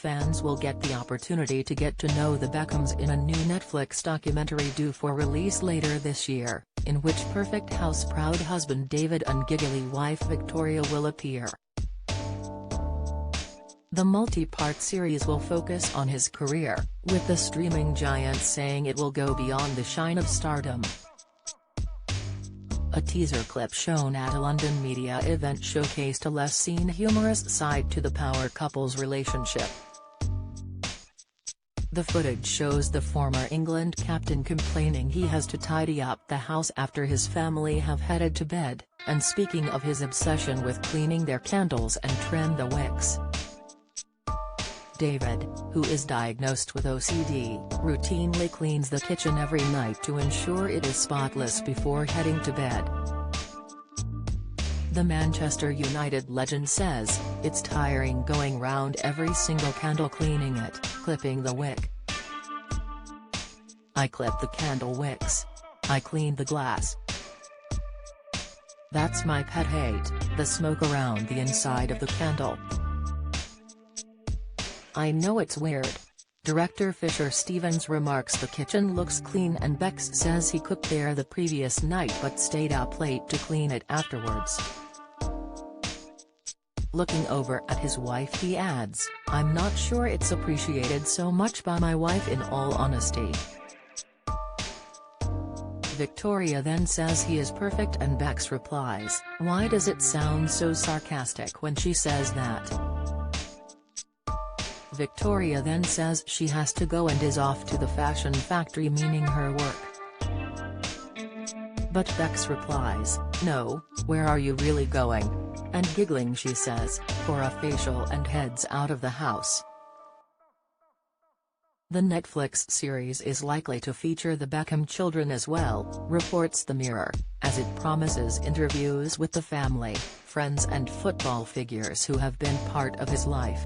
fans will get the opportunity to get to know the Beckhams in a new Netflix documentary due for release later this year, in which perfect house-proud husband David and giggly wife Victoria will appear. The multi-part series will focus on his career, with the streaming giant saying it will go beyond the shine of stardom. A teaser clip shown at a London media event showcased a less-seen humorous side to the power couple's relationship. The footage shows the former England captain complaining he has to tidy up the house after his family have headed to bed, and speaking of his obsession with cleaning their candles and trim the wicks. David, who is diagnosed with OCD, routinely cleans the kitchen every night to ensure it is spotless before heading to bed. The Manchester United legend says, "It's tiring going round every single candle cleaning it, clipping the wick. I clip the candle wicks. I clean the glass. That's my pet hate, the smoke around the inside of the candle. I know it's weird." Director Fisher Stevens remarks the kitchen looks clean and Bex says he cooked there the previous night but stayed up late to clean it afterwards. Looking over at his wife he adds, "I'm not sure it's appreciated so much by my wife in all honesty." Victoria then says he is perfect and Bex replies, "Why does it sound so sarcastic when she says that?" Victoria then says she has to go and is off to the fashion factory, meaning her work. But Bex replies, "No, where are you really going?" And giggling she says, "For a facial," and heads out of the house. The Netflix series is likely to feature the Beckham children as well, reports The Mirror, as it promises interviews with the family, friends and football figures who have been part of his life.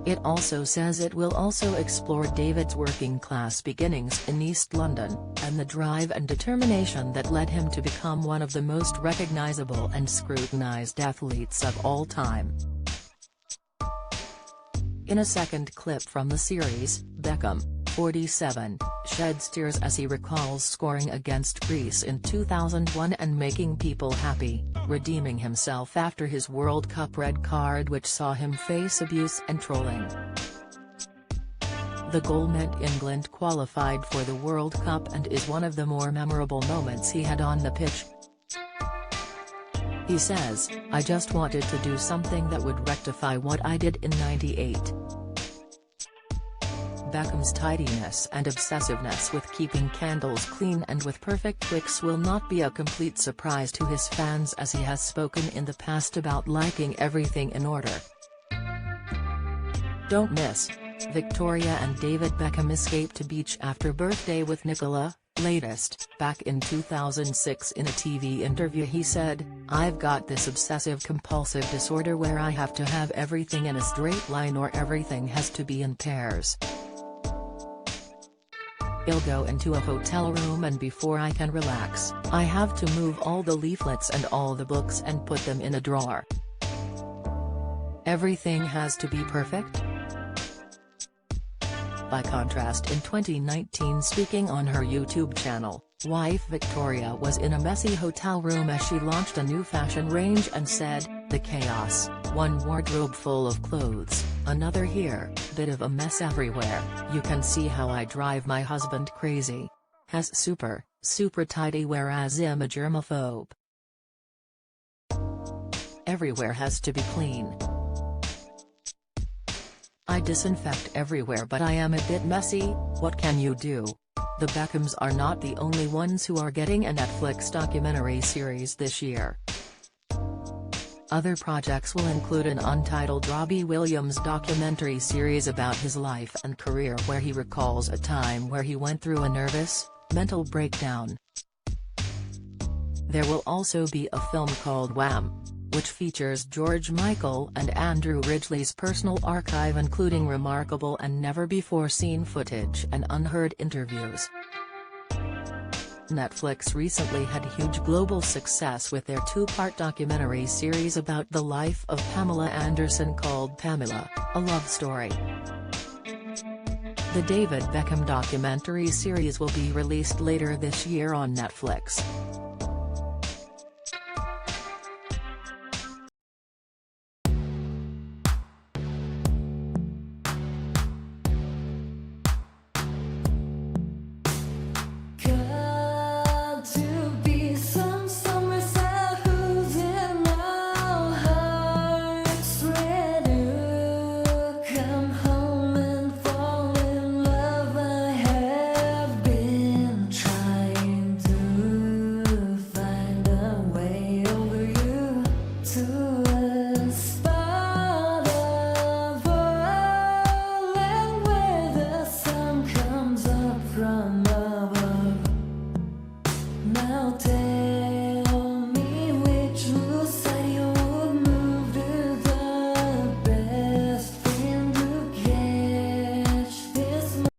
It also says it will also explore David's working-class beginnings in East London, and the drive and determination that led him to become one of the most recognizable and scrutinized athletes of all time. In a second clip from the series, Beckham, 47, sheds tears as he recalls scoring against Greece in 2001 and making people happy, redeeming himself after his World Cup red card which saw him face abuse and trolling. The goal meant England qualified for the World Cup and is one of the more memorable moments he had on the pitch. He says, "I just wanted to do something that would rectify what I did in '98. Beckham's tidiness and obsessiveness with keeping candles clean and with perfect wicks will not be a complete surprise to his fans, as he has spoken in the past about liking everything in order." Don't miss, Victoria and David Beckham escape to beach after birthday with Nicola. Latest, back in 2006 in a TV interview he said, "I've got this obsessive-compulsive disorder where I have to have everything in a straight line or everything has to be in pairs. I'll go into a hotel room and before I can relax, I have to move all the leaflets and all the books and put them in a drawer. Everything has to be perfect." By contrast, in 2019, speaking on her YouTube channel, wife Victoria was in a messy hotel room as she launched a new fashion range and said, "The chaos, one wardrobe full of clothes, another here, bit of a mess everywhere, you can see how I drive my husband crazy. Has super tidy, whereas I'm a germaphobe. Everywhere has to be clean. I disinfect everywhere but I am a bit messy, what can you do?" The Beckhams are not the only ones who are getting a Netflix documentary series this year. Other projects will include an untitled Robbie Williams documentary series about his life and career where he recalls a time where he went through a nervous, mental breakdown. There will also be a film called Wham!, which features George Michael and Andrew Ridgeley's personal archive, including remarkable and never-before-seen footage and unheard interviews. Netflix recently had huge global success with their two-part documentary series about the life of Pamela Anderson called Pamela, A Love Story. The David Beckham documentary series will be released later this year on Netflix. Now